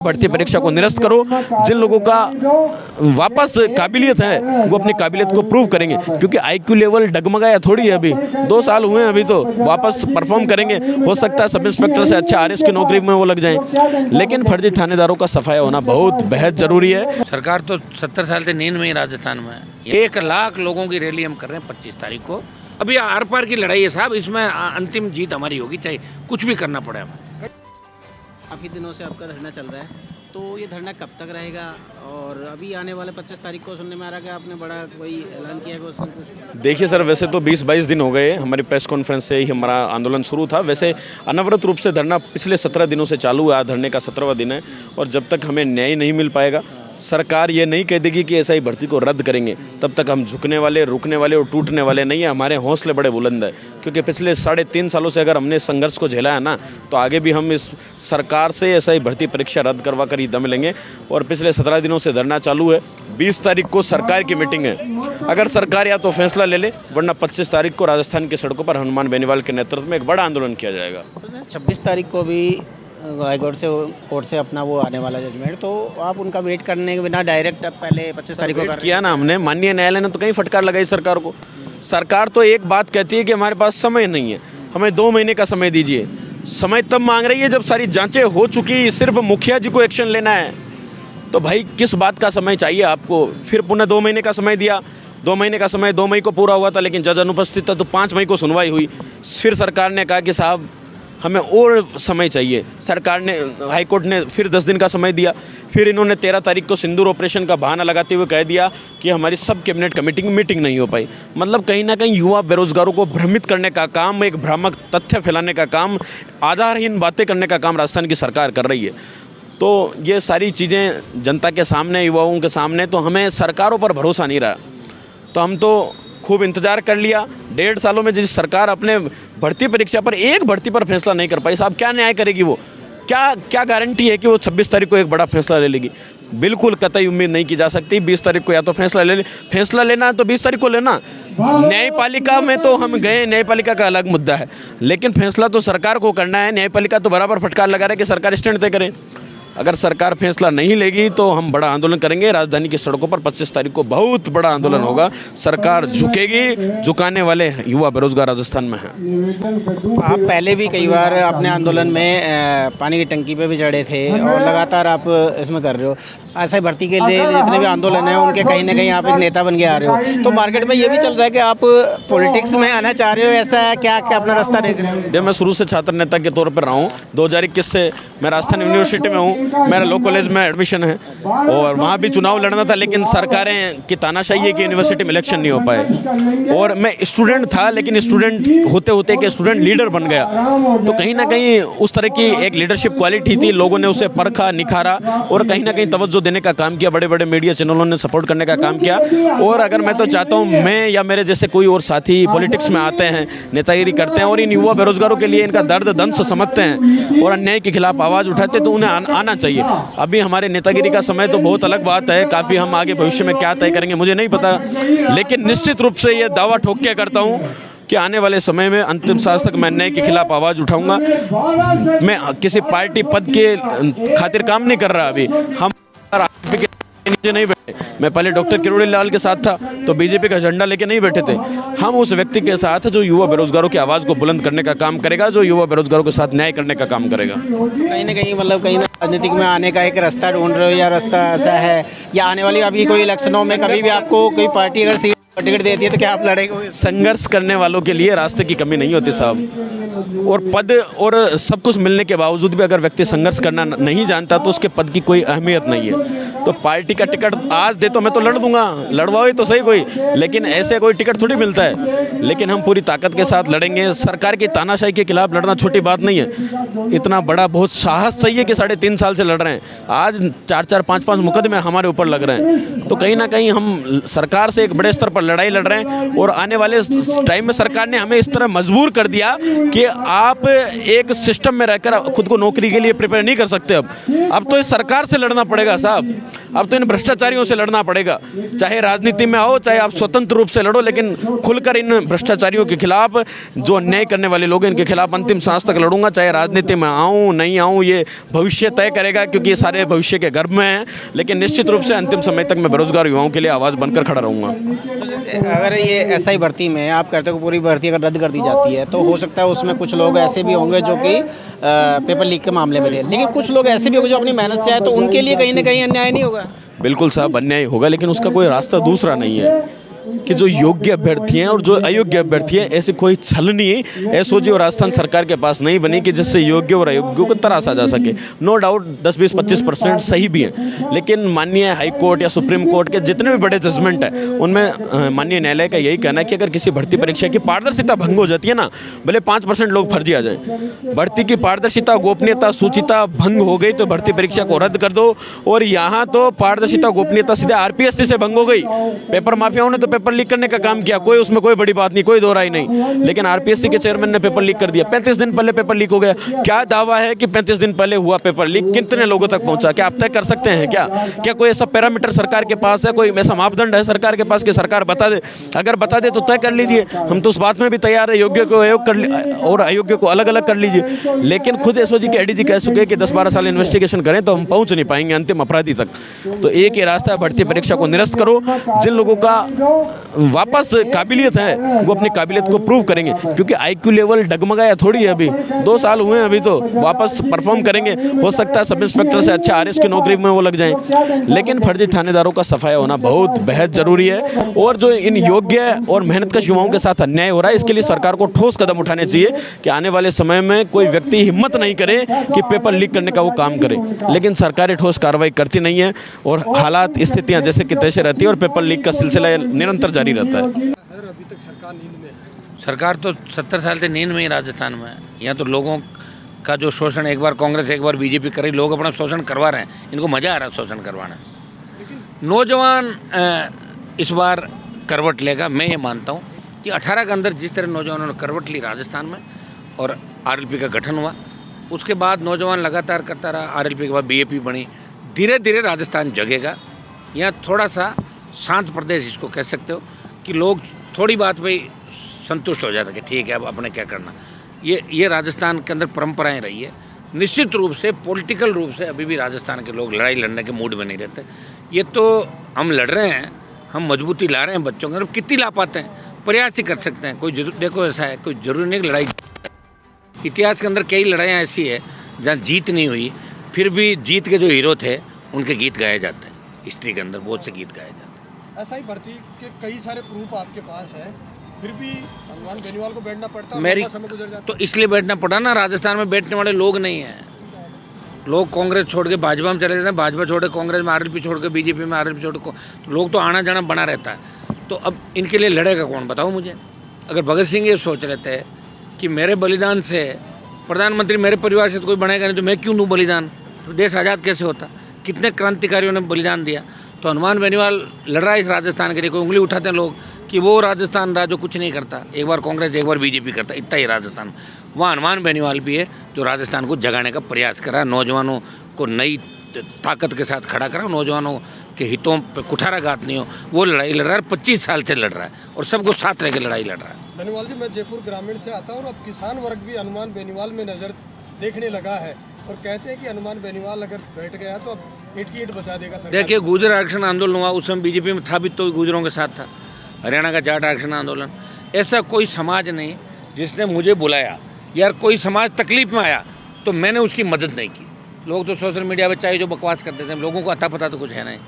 भर्ती परीक्षा को निरस्त करो। जिन लोगों का वापस काबिलियत है वो अपनी काबिलियत को प्रूव करेंगे, क्योंकि आईक्यू लेवल डगमगाया थोड़ी है, अभी 2 साल हुए हैं, अभी तो वापस परफॉर्म करेंगे। हो सकता है सब इंस्पेक्टर से अच्छा आरएस की नौकरी में वो लग जाएं, लेकिन फर्जी थानेदारों का सफाया होना बहुत बेहद जरूरी है। सरकार तो 70 साल से नींद में ही राजस्थान में है। 1 लाख लोगों की रैली हम कर रहे हैं 25 तारीख को। अभी आर पार की लड़ाई है साहब, इसमें अंतिम जीत हमारी होगी, चाहे कुछ भी करना पड़े हमें। काफ़ी दिनों से आपका धरना चल रहा है, तो ये धरना कब तक रहेगा? और अभी आने वाले 25 तारीख को सुनने में आ रहा है कि आपने बड़ा कोई ऐलान किया है उसमें कुछ? देखिए सर, वैसे तो 20-22 दिन हो गए हमारी प्रेस कॉन्फ्रेंस से ही हमारा आंदोलन शुरू था। वैसे अनवरत रूप से धरना पिछले 17 दिनों से चालू है, धरने का 17वां दिन है। और जब तक हमें न्याय नहीं मिल पाएगा, सरकार ये नहीं कह देगी कि एसआई भर्ती को रद्द करेंगे, तब तक हम झुकने वाले, रुकने वाले और टूटने वाले नहीं है। हमारे हौसले बड़े बुलंद है, क्योंकि पिछले 3.5 सालों से अगर हमने संघर्ष को झेला है ना, तो आगे भी हम इस सरकार से एसआई भर्ती परीक्षा रद्द करवा कर ही दम लेंगे। और पिछले 17 दिनों से धरना चालू है। 20 तारीख को सरकार की मीटिंग है। अगर सरकार या तो फैसला ले ले, वरना 25 तारीख को राजस्थान की सड़कों पर हनुमान बेनीवाल के नेतृत्व में एक बड़ा आंदोलन किया जाएगा। 26 तारीख को भी हाईकोर्ट से कोर्ट से अपना वो आने वाला जजमेंट, तो आप उनका वेट करने के बिना डायरेक्ट अब पहले 25 तारीख को किया ना हमने। माननीय न्यायालय ने तो कहीं फटकार लगाई सरकार को। सरकार तो एक बात कहती है कि हमारे पास समय नहीं है, हमें 2 महीने का समय दीजिए। समय तब मांग रही है जब सारी जांचें हो चुकी, सिर्फ मुखिया जी को एक्शन लेना है। तो भाई किस बात का समय चाहिए आपको? फिर पुनः 2 महीने का समय दिया। 2 महीने का समय 2 मई को पूरा हुआ था, लेकिन जज अनुपस्थित था, तो 5 मई को सुनवाई हुई। फिर सरकार ने कहा कि साहब हमें और समय चाहिए। सरकार ने, हाईकोर्ट ने फिर 10 दिन का समय दिया। फिर इन्होंने 13 तारीख को सिंदूर ऑपरेशन का बहाना लगाते हुए कह दिया कि हमारी सब कैबिनेट कमेटी की मीटिंग नहीं हो पाई। मतलब कहीं ना कहीं युवा बेरोजगारों को भ्रमित करने का काम, एक भ्रामक तथ्य फैलाने का काम, आधारहीन बातें करने का काम राजस्थान की सरकार कर रही है। तो ये सारी चीज़ें जनता के सामने, युवाओं के सामने, तो हमें सरकारों पर भरोसा नहीं रहा। तो हम तो खूब इंतजार कर लिया। 1.5 सालों में जिस सरकार अपने भर्ती परीक्षा पर, एक भर्ती पर फैसला नहीं कर पाई, साहब क्या न्याय करेगी वो? क्या गारंटी है कि वो 26 तारीख को एक बड़ा फैसला ले लेगी? बिल्कुल कतई उम्मीद नहीं की जा सकती। 20 तारीख को या तो फैसला ले ले, फैसला लेना है तो 20 तारीख को लेना। न्यायपालिका में तो हम गए, न्यायपालिका का अलग मुद्दा है, लेकिन फैसला तो सरकार को करना है। न्यायपालिका तो बराबर फटकार लगा रहा है कि सरकार स्टैंड तय करे। अगर सरकार फैसला नहीं लेगी तो हम बड़ा आंदोलन करेंगे। राजधानी की सड़कों पर 25 तारीख को बहुत बड़ा आंदोलन होगा। सरकार झुकेगी, झुकाने वाले युवा बेरोजगार राजस्थान में हैं। आप पहले भी कई बार अपने आंदोलन में पानी की टंकी पे भी चढ़े थे और लगातार आप इसमें कर रहे हो। ऐसा ही भर्ती के लिए जितने भी आंदोलन हैं उनके कहीं ना कहीं आप एक नेता बन के आ रहे हो। तो मार्केट में ये भी चल रहा है कि आप पॉलिटिक्स में आना चाह रहे हो, ऐसा है क्या अपना रास्ता देख रहे हो? जब मैं शुरू से छात्र नेता के तौर पर रहा हूँ। 2021 से मैं राजस्थान यूनिवर्सिटी में हूँ, मेरा लॉ कॉलेज में एडमिशन है और वहाँ भी चुनाव लड़ना था, लेकिन सरकारें की तानाशाही है कि यूनिवर्सिटी में इलेक्शन नहीं हो पाए। और मैं स्टूडेंट था, लेकिन स्टूडेंट होते होते कि स्टूडेंट लीडर बन गया। तो कहीं ना कहीं उस तरह की एक लीडरशिप क्वालिटी थी, लोगों ने उसे परखा, निखारा और कहीं ना कहीं तवज्जो देने का काम किया। बड़े बड़े मीडिया चैनलों ने सपोर्ट करने का काम किया। और अगर मैं तो चाहता हूँ मैं या मेरे जैसे कोई और साथी पॉलिटिक्स में आते हैं, नेतागिरी करते हैं और इन युवा बेरोजगारों के लिए इनका दर्द दंश समझते हैं और अन्याय के खिलाफ आवाज़ उठाते हैं, तो उन्हें आना चाहिए। अभी हमारे नेतागिरी का समय तो बहुत अलग बात है, काफ़ी हम आगे भविष्य में क्या तय करेंगे मुझे नहीं पता, लेकिन निश्चित रूप से ये दावा ठोक के करता हूँ कि आने वाले समय में अंतिम सांस तक मैं अन्याय के खिलाफ आवाज़ उठाऊंगा। मैं किसी पार्टी पद के खातिर काम नहीं कर रहा। अभी हम नीचे नहीं बैठे। मैं पहले डॉक्टर किरोड़ी लाल के साथ था तो बीजेपी का झंडा लेके नहीं बैठे थे। हम उस व्यक्ति के साथ जो युवा बेरोजगारों की आवाज़ को बुलंद करने का काम करेगा, जो युवा बेरोजगारों के साथ न्याय करने का काम करेगा। कहीं ना कहीं मतलब कहीं राजनीतिक में आने का एक रास्ता ढूंढ रहे हो, या रास्ता ऐसा है या आने वाली अभी कोई इलेक्शनों में कभी भी आपको कोई पार्टी अगर टिकट देती है तो क्या आप लड़ेंगे? संघर्ष करने वालों के लिए रास्ते की कमी नहीं होती साहब। और पद और सब कुछ मिलने के बावजूद भी अगर व्यक्ति संघर्ष करना नहीं जानता तो उसके पद की कोई अहमियत नहीं है। तो पार्टी का टिकट आज दे तो मैं तो लड़ दूंगा, लड़वाओ ही तो सही कोई, लेकिन ऐसे कोई टिकट थोड़ी मिलता है। लेकिन हम पूरी ताकत के साथ लड़ेंगे। सरकार की तानाशाही के खिलाफ लड़ना छोटी बात नहीं है। इतना बड़ा बहुत साहस चाहिए कि 3.5 साल से लड़ रहे हैं। आज 4-4, 5-5 मुकदमे हमारे ऊपर लग रहे हैं। तो कहीं ना कहीं हम सरकार से एक बड़े स्तर पर लड़ाई लड़ रहे हैं और आने वाले टाइम में सरकार ने हमें इस तरह मजबूर कर दिया कि आप एक सिस्टम में रहकर खुद को नौकरी के लिए प्रिपेयर नहीं कर सकते। अब तो इस सरकार से लड़ना पड़ेगा साहब। अब तो इन भ्रष्टाचारियों से लड़ना पड़ेगा। चाहे राजनीति में आओ, चाहे आप स्वतंत्र रूप से लड़ो, लेकिन खुलकर इन भ्रष्टाचारियों के खिलाफ, जो अन्याय करने वाले लोग हैं, इनके खिलाफ अंतिम सांस तक लड़ूंगा। चाहे राजनीति में आऊँ नहीं आऊँ, ये भविष्य तय करेगा, क्योंकि ये सारे भविष्य के गर्भ में हैं। लेकिन निश्चित रूप से अंतिम समय तक मैं बेरोजगार युवाओं के लिए आवाज़ बनकर खड़ा रहूँगा। अगर ये एसआई भर्ती में आप कहते हो कि पूरी भर्ती अगर रद्द कर दी जाती है, तो हो सकता है उसमें कुछ लोग ऐसे भी होंगे जो कि पेपर लीक के मामले में थे, लेकिन कुछ लोग ऐसे भी होंगे जो अपनी मेहनत से आए, तो उनके लिए कहीं ना कहीं अन्याय नहीं होगा? बिल्कुल साहब, अन्याय होगा, लेकिन उसका कोई रास्ता दूसरा नहीं है कि जो योग्य अभ्यर्थी हैं और जो अयोग्य अभ्यर्थी हैं, ऐसी कोई छलनी एसओजी और राजस्थान सरकार के पास नहीं बनी कि जिससे योग्य और अयोग्य को तराशा जा सके। नो डाउट 10-20-25% सही भी हैं, लेकिन माननीय हाई कोर्ट या सुप्रीम कोर्ट के जितने भी बड़े जजमेंट हैं, उनमें माननीय न्यायालय का यही कहना है कि अगर किसी भर्ती परीक्षा की पारदर्शिता भंग हो जाती है ना, भले 5% लोग फर्जी आ जाए, भर्ती की पारदर्शिता, गोपनीयता, सूचिता भंग हो गई तो भर्ती परीक्षा को रद्द कर दो। और यहाँ तो पारदर्शिता, गोपनीयता सीधे आरपीएससी से भंग हो गई। पेपर माफियाओं ने तो पेपर लीक करने का काम किया, कोई उसमें कोई बड़ी बात नहीं, कोई दो राय नहीं, लेकिन आरपीएससी के चेयरमैन ने पेपर लीक कर दिया। 35 दिन पहले पेपर लीक हो गया। क्या दावा है कि 35 दिन पहले हुआ पेपर लीक कितने लोगों तक पहुंचा? क्या आप तय कर सकते हैं? क्या कोई ऐसा पैरामीटर सरकार के पास है, कोई ऐसा मापदंड है सरकार के पास कि सरकार बता दे? अगर बता दे तो तय कर लीजिए, हम तो उस बात में भी तैयार है, योग्य को अयोग्य कर और अयोग्य को अलग अलग कर लीजिए। लेकिन खुद एसओजी के एडीजी कह चुके कि 10-12 साल इन्वेस्टिगेशन करें तो हम पहुंच नहीं पाएंगे अंतिम अपराधी तक। तो एक ही रास्ता है, भर्ती परीक्षा को निरस्त करो। जिन लोगों का वापस काबिलियत है, वो अपनी काबिलियत को प्रूव करेंगे, क्योंकि आईक्यू लेवल डगमगाया थोड़ी है। अभी 2 साल हुए हैं, अभी तो वापस परफॉर्म करेंगे। हो सकता है सब इंस्पेक्टर से अच्छा आरएस की नौकरी में वो लग जाएं, लेकिन फर्जी थानेदारों का सफाया होना बहुत बेहद जरूरी है। और जो इन योग्य और मेहनतकश युवाओं के साथ अन्याय हो रहा है, इसके लिए सरकार को ठोस कदम उठाने चाहिए कि आने वाले समय में कोई व्यक्ति हिम्मत नहीं करे कि पेपर लीक करने का वो काम करे। लेकिन सरकारें ठोस कार्रवाई करती नहीं है और हालात, स्थितियाँ जैसे कि तैसे रहती है और पेपर लीक का सिलसिला निरंतर जारी रहता है। अभी तक सरकार नींद में है। सरकार तो 70 साल से नींद में ही राजस्थान में है। यहाँ तो लोगों का जो शोषण, एक बार कांग्रेस एक बार बीजेपी कर रही, लोग अपना शोषण करवा रहे हैं, इनको मज़ा आ रहा है शोषण करवाना। नौजवान इस बार करवट लेगा। मैं ये मानता हूँ कि 18 के अंदर जिस तरह नौजवानों ने करवट ली राजस्थान में और आरएलपी का गठन हुआ, उसके बाद नौजवान लगातार करता रहा, आरएलपी के बाद बीएपी बनी, धीरे धीरे राजस्थान जगेगा। यहाँ थोड़ा सा शांत प्रदेश इसको कह सकते हो कि लोग थोड़ी बात पे संतुष्ट हो जाते कि ठीक है अब अपने क्या करना। ये राजस्थान के अंदर परंपराएं रही है। निश्चित रूप से पॉलिटिकल रूप से अभी भी राजस्थान के लोग लड़ाई लड़ने के मूड में नहीं रहते। ये तो हम लड़ रहे हैं, हम मजबूती ला रहे हैं बच्चों के अंदर, कितनी ला पाते हैं, प्रयास ही कर सकते हैं। कोई देखो ऐसा है, कोई जरूरी नहीं कि लड़ाई, इतिहास के अंदर कई लड़ाइयाँ ऐसी है जहाँ जीत नहीं हुई, फिर भी जीत के जो हीरो थे उनके गीत गाए जाते हैं। हिस्ट्री के अंदर बहुत से गीत गाए जाते हैं। ऐसा ही भर्ती के कई सारे प्रूफ आपके पास है, फिर भी हनुमान बेनीवाल को बैठना पड़ता है, मेरी समय गुजर जाता तो इसलिए बैठना पड़ा ना। राजस्थान में बैठने वाले लोग नहीं हैं। लोग कांग्रेस छोड़ के भाजपा में चले जाते हैं, भाजपा छोड़ के कांग्रेस में, आरएलपी छोड़ के बीजेपी में, आरएलपी छोड़ के, तो लोग तो आना जाना बना रहता है। तो अब इनके लिए लड़ेगा कौन, बताओ मुझे। अगर भगत सिंह ये सोच लेते हैं कि मेरे बलिदान से प्रधानमंत्री मेरे परिवार से तो कोई बनेगा नहीं, तो मैं क्यों दूँ बलिदान, तो देश आज़ाद कैसे होता। कितने क्रांतिकारियों ने बलिदान दिया। तो हनुमान बेनीवाल लड़ रहा है इस राजस्थान के लिए। कोई उंगली उठाते हैं लोग कि वो राजस्थान जो कुछ नहीं करता, एक बार कांग्रेस एक बार बीजेपी करता, इतना ही राजस्थान। वहाँ हनुमान बेनीवाल भी है जो राजस्थान को जगाने का प्रयास कर रहा है, नौजवानों को नई ताकत के साथ खड़ा करा, नौजवानों के हितों पर कुठाराघात नहीं हो, वो लड़ाई लड़ रहा है। 25 साल से लड़ रहा है और सबको साथ रह के लड़ाई लड़ रहा है। बेनीवाल जी, मैं जयपुर ग्रामीण से आता हूँ और अब किसान वर्ग भी हनुमान बेनीवाल में नज़र देखने लगा है और कहते हैं कि हनुमान बेनीवाल अगर बैठ गया तो अब ईंट की ईंट बचा देगा सरकार। देखिए, गुर्जर आरक्षण आंदोलन हुआ, उस समय बीजेपी में था भी तो गुर्जरों के साथ था। हरियाणा का जाट आरक्षण आंदोलन, ऐसा कोई समाज नहीं जिसने मुझे बुलाया, यार कोई समाज तकलीफ में आया तो मैंने उसकी मदद नहीं की। लोग तो सोशल मीडिया पर चाहे जो बकवास करते थे, लोगों को अता पता तो कुछ है नहीं।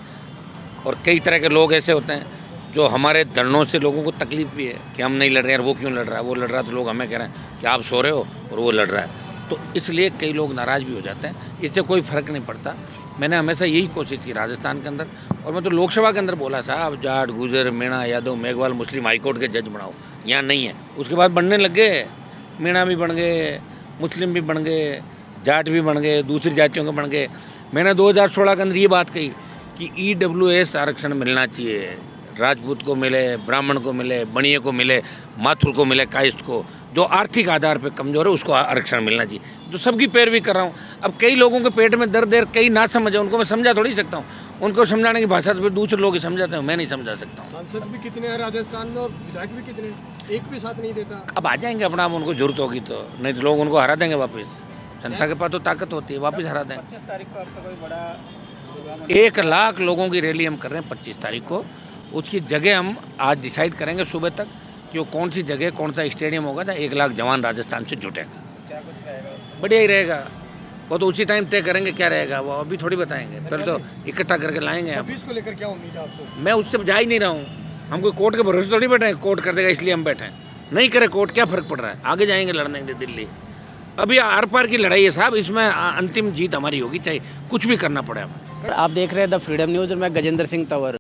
और कई तरह के लोग ऐसे होते हैं जो हमारे धरनों से लोगों को तकलीफ भी है कि हम नहीं लड़ रहे हैं, वो क्यों लड़ रहा है, वो लड़ रहा है तो लोग हमें कह रहे हैं कि आप सो रहे हो और वो लड़ रहा है। तो इसलिए कई लोग नाराज़ भी हो जाते हैं। इससे कोई फ़र्क नहीं पड़ता। मैंने हमेशा यही कोशिश की राजस्थान के अंदर, और मैं तो लोकसभा के अंदर बोला साहब जाट, गुजर, मीणा, यादव, मेघवाल, मुस्लिम हाईकोर्ट के जज बनाओ। यहाँ नहीं है। उसके बाद बनने लग गए, मीणा भी बन गए, मुस्लिम भी बन गए, जाट भी बन गए, दूसरी जातियों के बन गए। मैंने 2016 के अंदर ये बात कही कि EWS आरक्षण मिलना चाहिए, राजपूत को मिले, ब्राह्मण को मिले, बनिए को मिले, माथुर को मिले, कायस्थ को, जो आर्थिक आधार पर कमज़ोर है उसको आरक्षण मिलना चाहिए। जो सबकी पैरवी कर रहा हूँ। अब कई लोगों के पेट में दर्द है, कई ना समझ है, उनको मैं समझा थोड़ी सकता हूँ। उनको समझाने की भाषा तो फिर दूसरे लोग ही समझाते हैं, मैं नहीं समझा सकता हूँ। सांसद भी कितने हैं राजस्थान में और विधायक भी कितने हैं? एक भी साथ नहीं देता। अब आ जाएंगे अपना, आप उनको जरूरत होगी तो, नहीं तो लोग उनको हरा देंगे वापस। जनता के पास तो ताकत होती है, वापस हरा देंगे। 25 तारीख को आपका कोई बड़ा 1 लाख लोगों की रैली हम कर रहे हैं 25 तारीख को। उसकी जगह हम आज डिसाइड करेंगे सुबह तक कि वो कौन सी जगह, कौन सा स्टेडियम होगा जहाँ 1 लाख जवान राजस्थान से जुटेगा। क्या कुछ रहेगा? बढ़िया ही रहेगा, वो तो उसी टाइम तय करेंगे क्या रहेगा, वो अभी थोड़ी बताएंगे, फिर तो इकट्ठा करके लाएंगे हम। 26 को लेकर क्या उम्मीद है आपको? मैं उससे जा ही नहीं रहा हूँ, हम कोई कोर्ट के भरोसे थोड़ी बैठे हैं, कोर्ट कर देगा इसलिए हम बैठे हैं। नहीं करे कोर्ट, क्या फ़र्क पड़ रहा है, आगे जाएंगे लड़ने के लिए दिल्ली। अभी आर पार की लड़ाई है साहब, इसमें अंतिम जीत हमारी होगी, चाहे कुछ भी करना पड़े हमें। आप देख रहे हैं द फ्रीडम न्यूज़ और मैं गजेंद्र सिंह तंवर।